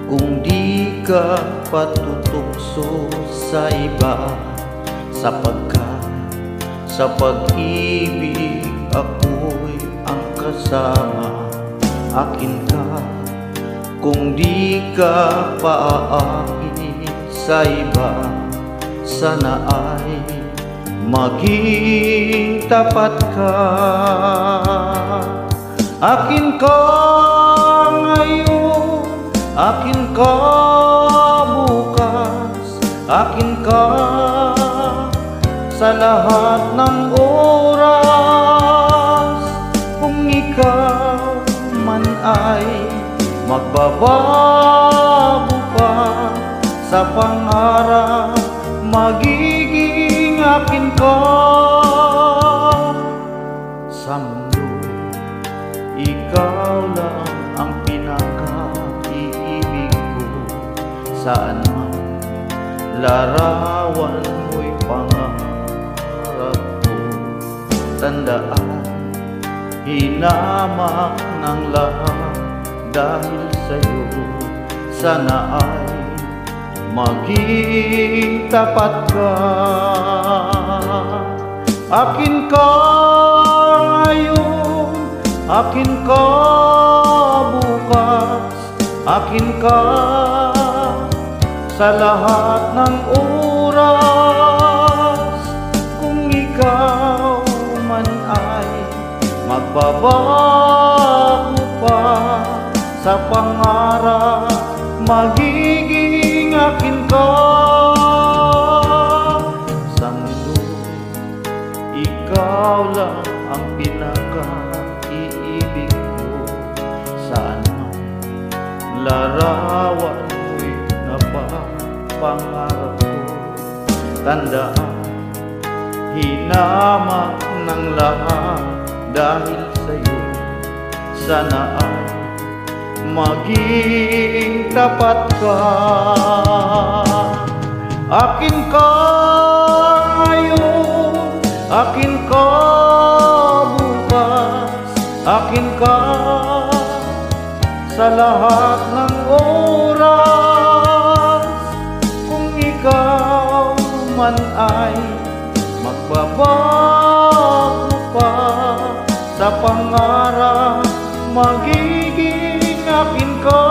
kung di ka patutukso sa iba, sapagkat sa pag-ibig ako'y ang kasama. Akin ka kung di ka paaakit sa iba, sana ay maging tapat ka. Akin ka ngayon, akin ka bukas, akin ka sa lahat ng oras. Kung ikaw man ay magbabago pa sa pangarap, magiging akin ka. Sa mundo, ikaw lang ang pinaka-iibig ko. Saan man larawan mo'y pangarap ko. Tandaan, hinamak ng lahat dahil sa'yo. Sana ay maging tapat ka. Akin ka ngayon, akin ka bukas, akin ka sa lahat ng oras. Kung ikaw man ay magbabago pa sa pangarap, magiging akin ka. Sa mundo, ikaw lang ang pinaka-iibig ko. Saan man larawan mo'y napapangarap ko. Tandaan, hinamak ng lahat dahil sa'yo. Sana ay maging tapat ka. Akin ka ngayon, akin ka bukas, akin ka sa lahat ng oras. Kung ikaw man ay magbabago pa sa pangarap, magiging akin ka.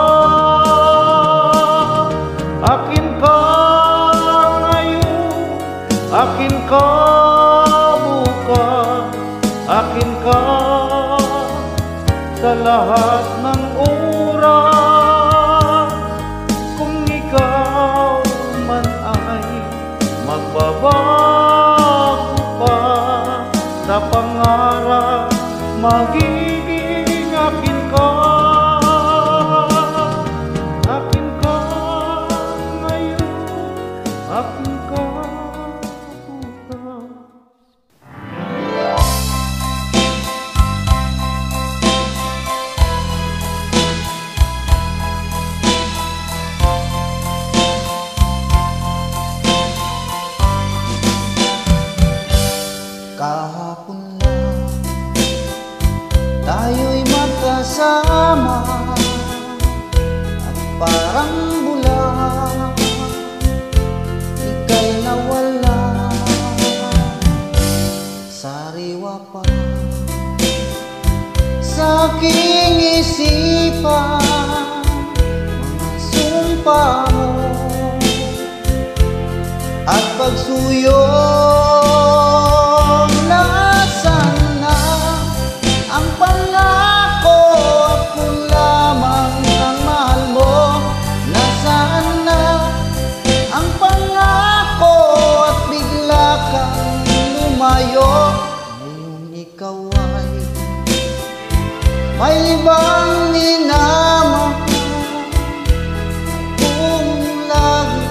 Akin ka ngayon, akin ka bukas, akin ka sa lahat ng oras. Kung ikaw man ay magbabago pa sa pangarap, magiging akin ka. Akin ka ngayon, akin ka bukas. Kahapon lang tayo'y magkasama, at parang bulan ika'y nawala. Sariwa pa sa aking isipan mga sumpa mo at pagsuyo. Ngayong ikaw ay may ibang minamahal, kung lagi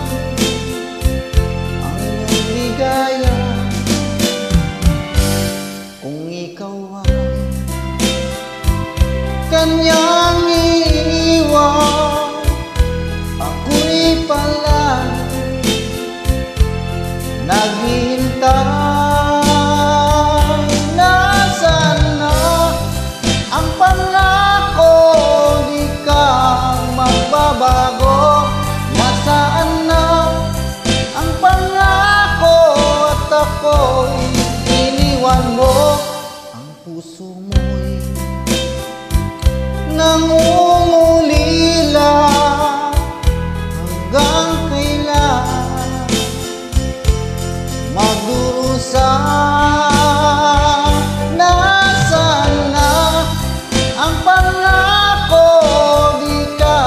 ang iyong ligaya. Kung ikaw ay kanyang iiwan, ako'y palagi naghihintay. Ang pangako, di ka magbabago. puso mo'y nangungulila. Hanggang kailan magdurusa? Nasaan na ang pangako? Di ka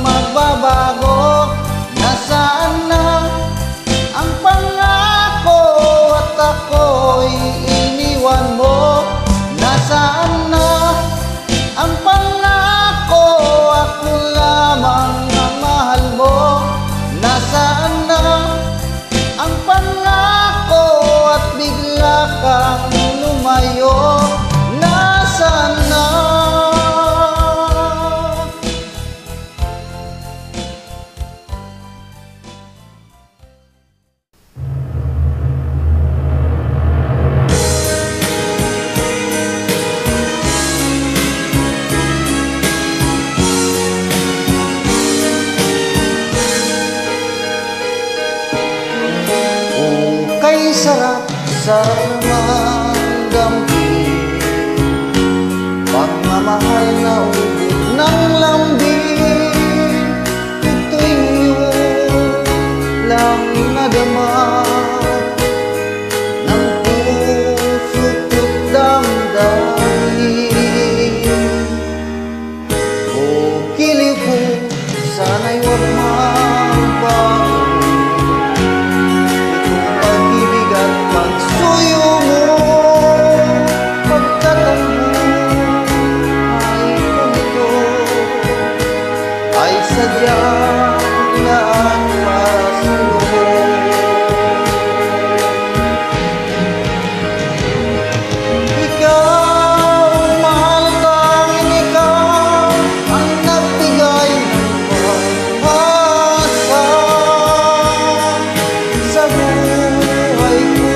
magbabago. Nasaan na ang pangako? At ako'y iniwan mo. Nasaan na ang pangako? Ako lamang ang mahal mo. Nasaan na ang pangako? At bigla kang lumayo. Nasaan na? Kay sarap sa damdamin, pagmamahal na ulit ng lambing. Ito'y ngayon lang nadama ng puso't damdamin. O giliw ko, sana'y huwag magbago. Pagsuyo mo, pagtatambo ay ganito, ay sadyang daan para sa'yo. Ikaw, mahal tanging ikaw, ang nagbigay ng pag-asa sa buhay ko.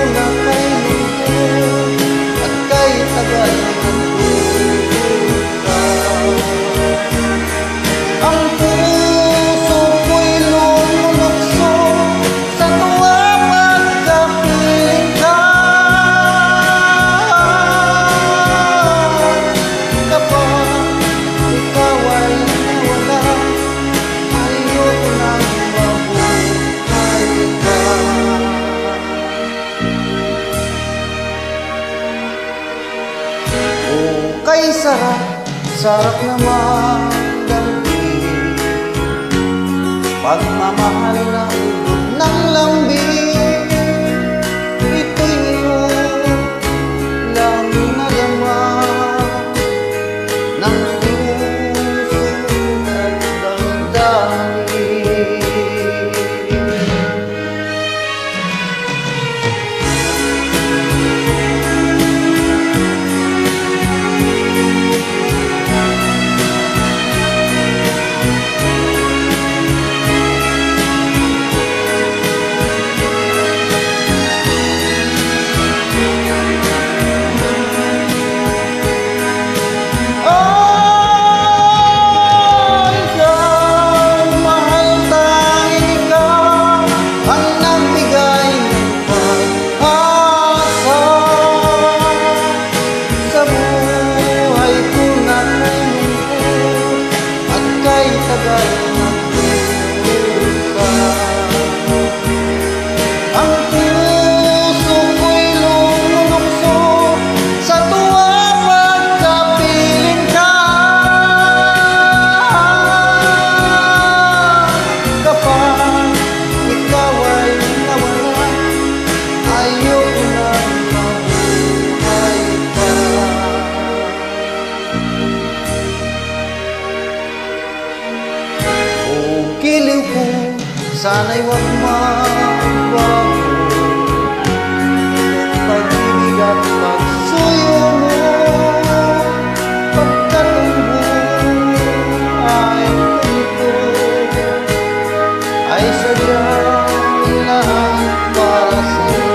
Ang puso ko'y lumulukso sa tuwa pagkapiling ka. Kapag ikaw ay nawala, ayoko nang mabuhay ka. Kay sarap naman damdamin, pagmamahal na ubod ng lambing. Ito'y ngayon lang nadama ng puso at damdamin. Sana'y huwag magbago ang pag-ibig at pagsuyo mo. Pagkatumbo ay ganito, ay sadyang lahat para sa'yo.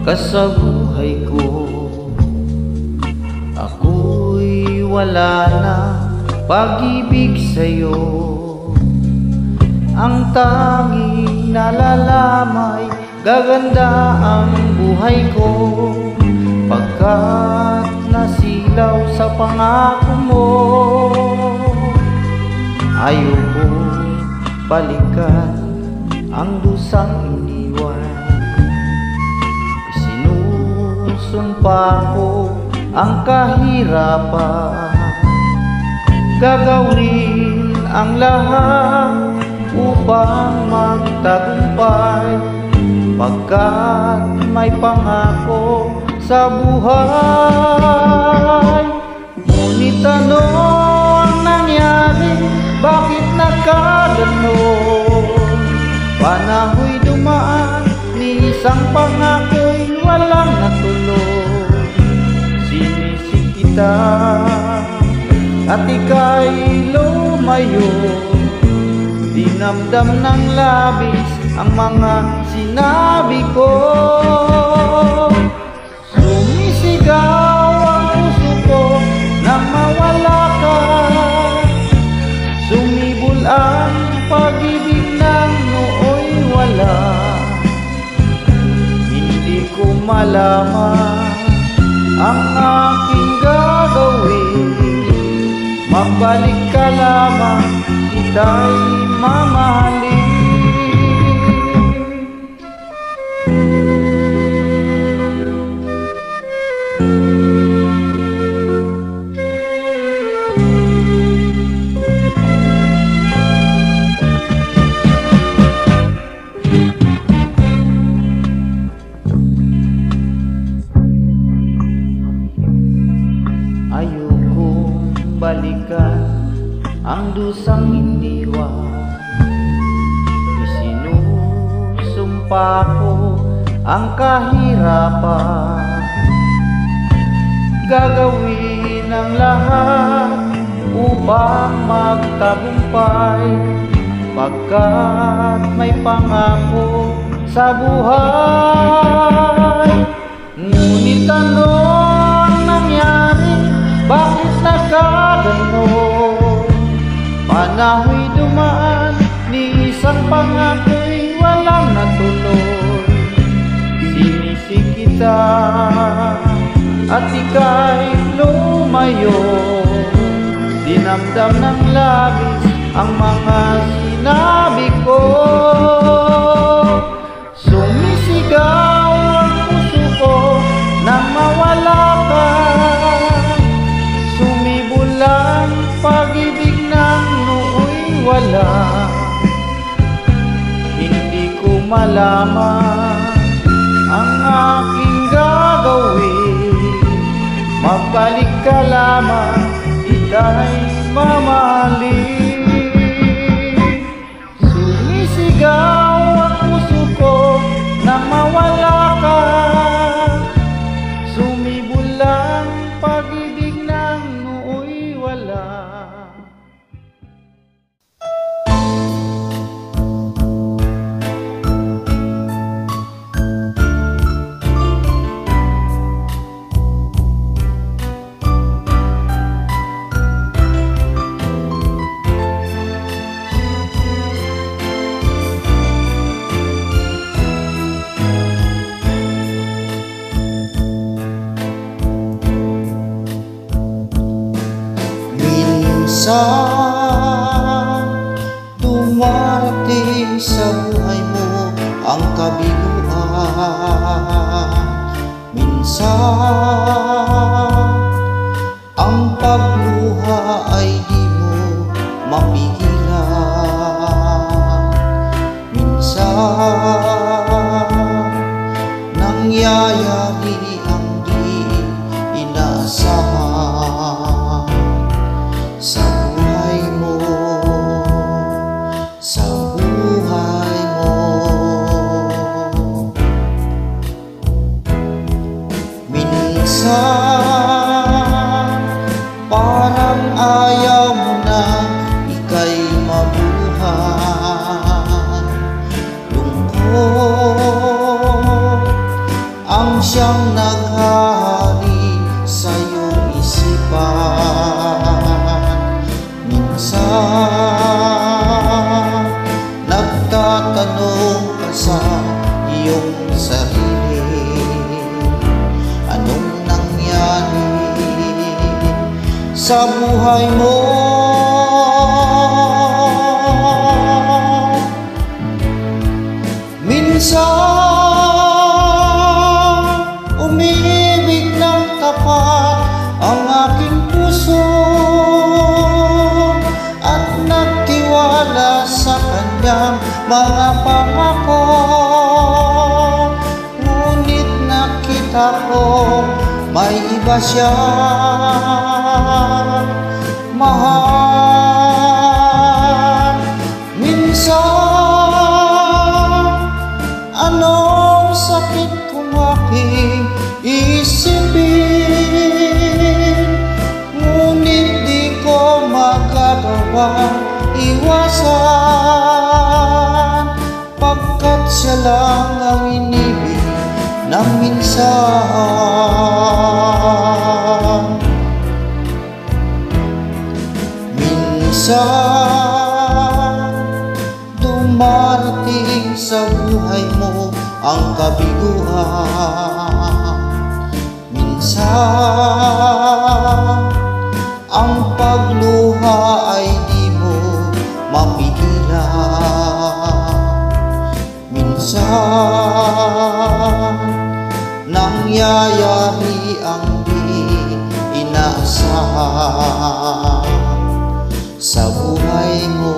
ka sa buhay ko. Ako'y wala na pag-ibig sa'yo. Ang tanging nalalamay, gaganda ang buhay ko, pagkat nasilaw sa pangako mo. Ayoko balikan ang dusang iniwan. Isinusumpa ko ang kahirapan, gagawin ang lahat upang magtagumpay, pagkat may pangako sa buhay. Ngunit ano ang nangyari? Bakit nagkaganon? Panahoy dumaan, ni isang pangako'y walang natuloy. Sinisik kita at ika'y lumayo, dinamdam ng labis ang mga sinabi ko. Sumisigaw ang puso ko nang mawala ka, sumibol ang pag-ibig ng nooy wala. Hindi ko malaman ang aking gagawin, magbalik ka lamang, kita'y mamahalin. Ayokong balikan ang dusang iniwan. Isinusumpa ko ang kahirapan, gagawin ang lahat upang magtagumpay, pagkat may pangako sa buhay. Ngunit ano ang nangyari? Bakit nagkaganon? Panahoy dumaan, ni isang pangako'y walang natuloy. Sinisik kita at ika'y lumayo, dinamdam ng labis ang mga sinabi ko. Sumisigaw ang puso ko nang mawala ka, sumibol ang pag-ibig ng nooy wala. Hindi ko malaman ang aking gagawin, magbalik ka lamang, kita'y mamahalin. Sumisigaw ang puso ko nang mawala ka, sumibol ang pag-ibig ng nooy wala. Minsan dumarating sa buhay mo ang kabiguan. Minsan ang pagluha ay di mo mapigilan. Minsan nangyayari ang di inaasahan sa buhay mo, sa buhay mo. Minsan parang ayaw mo na ika'y mabuhay. Lungkot ang siyang naghari sa iyong isipan. Minsan nagtatanong ka sa iyong sarili, anong nangyari sa buhay mo? Minsan umibig ng tapat ang aking puso at nagtiwala sa kanyang mga pangako. Ngunit nakita ko may iba siyang mahal. Minsan anong sakit kung aking isipin, ngunit di ko magagawang iwasan, pagkat siya lang ang inibig ng minsan. Minsan dumarating sa buhay mo ang kabiguan. Minsan ang pagluha ay di mo mapigilan. Minsan nangyayari ang di inaasahan sa buhay mo,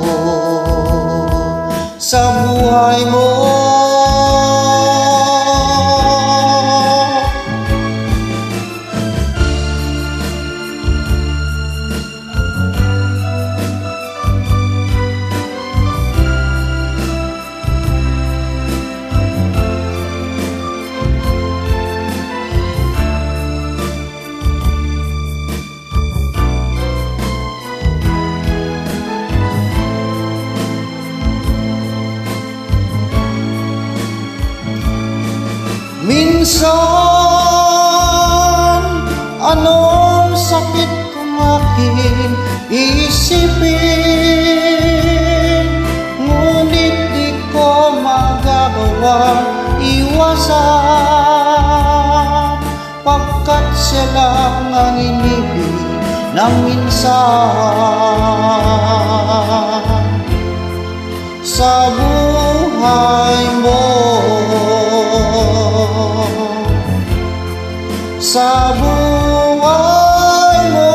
sa buhay mo. Minsan anong sakit kung aking isipin, ngunit di ko magagawang iwasan, pagkat siya lang ang inibig ng minsan. Sa buhay mo, sa buhay mo,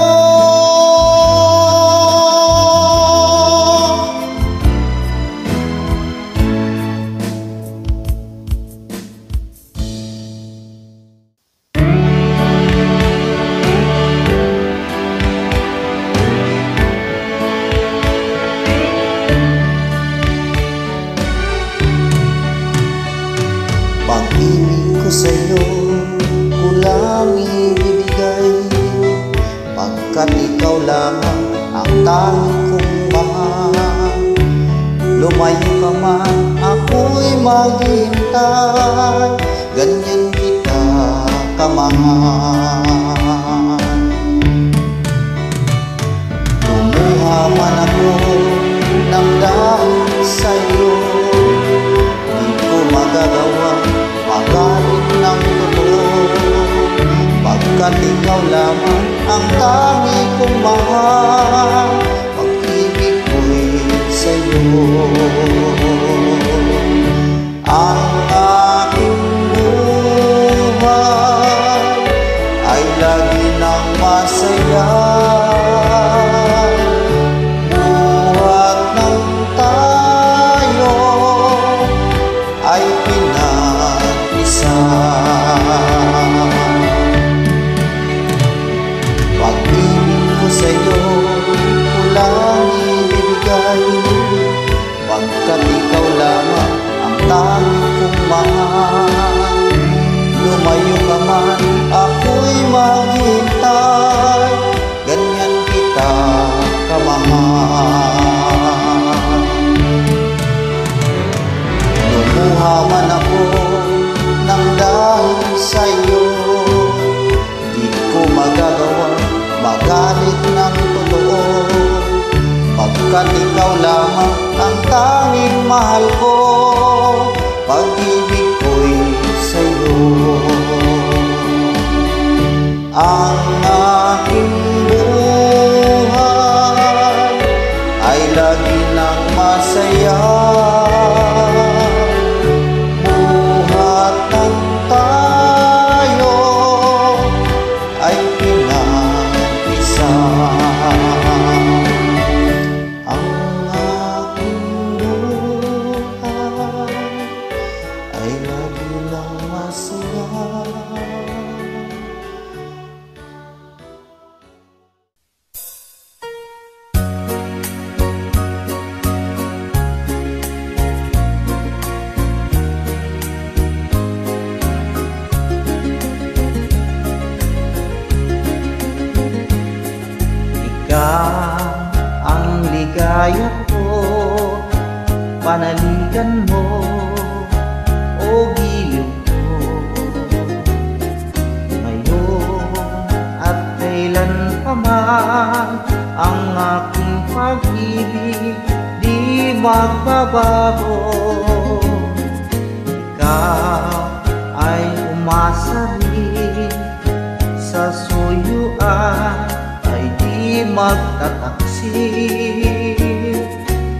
pag-ibig ko sa'yo kulang ibibigay, pagkat ikaw lamang ang tanging kong mahal. Lumayo ka man, ako'y maghihintay, ganyan kita kamahal. Lumuha man ako ng dahil sa'yo, di ko magagawa magalit ng totoo, pagkat ikaw lamang ang tanging kong mahal. Pag-ibig ko'y sa'yo, ang aking buhay ay lagi nang masaya. Buhat ng tayo ay pinag-isa. Pag-ibig ko sa'yo kulang ibibigay, pagkat ikaw lamang ang tanging kong mahal. Lumayo ka man, ako'y maghihintay, ganyan kita kamahal. Lumuha man ako ng dahil sa'yo, Pagkat ikaw lamang ang tanging mahal ko, pag-ibig ko'y sa'yo. Ang aking buhay ay lagi nang masaya, buhat ng tayo ay pinag-isa. Ang aking buhay ay lagi lang masaya. Ang ligaya ko, panaligan mo o giliw ko, ngayon at kailan pa man ang aking pag-ibig di magbabago. Ikaw ay umasa rin sa suyuan, di magtataksip.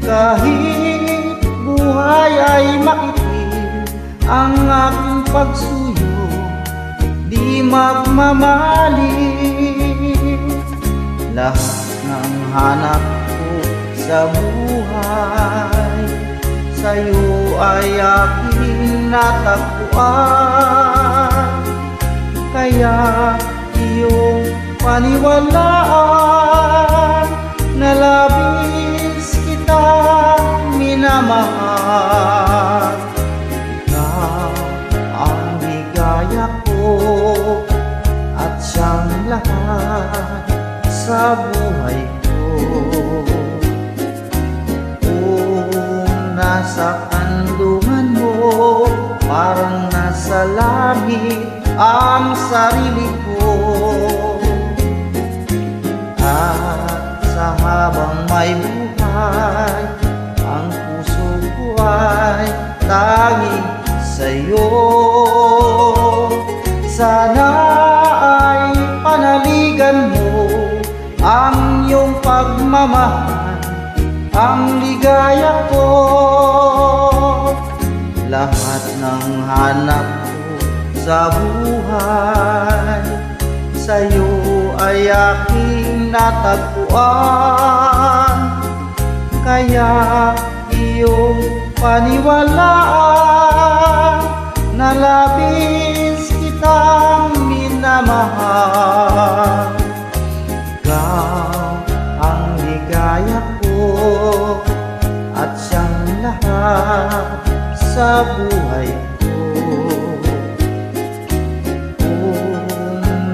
Kahit buhay ay makitim, ang aking pagsuyo di magmamalim. Lahat ng hanap ko sa buhay, sa'yo ay aking natagpuan. Kaya iyong paniwalaan na labis kitang minamahal. Ikaw ang ligaya ko at siyang lahat sa buhay ko. Kung nasa kandungan mo, parang nasa langit ang sarili ko. At sa habang may buhay, ang puso ko ay tanging sa'yo. Sana ay panaligan mo ang iyong pagmamahal, ang ligaya ko. Lahat ng hanap ko sa buhay, sa'yo ay aking natagpuan. Kaya iyong paniwalaan na labis kitang minamahal. Ikaw ang ligaya ko at siyang lahat sa buhay ko.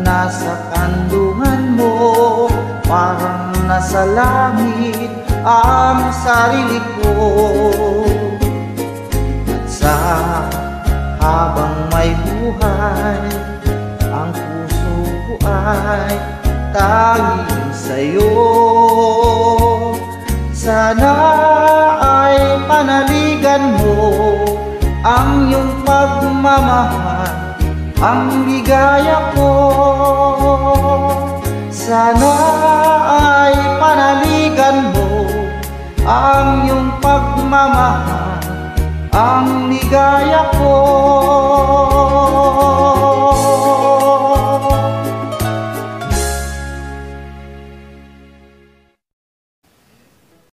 Nasa kandungan mo, parang nasa langit ang sarili ko. At sa habang may buhay, ang puso ko ay tanging sa'yo. Sana ay panaligan mo ang iyong pagmamahal, ang ligaya ko. Sana ay panaligan mo ang iyong pagmamahal, ang ligaya ko.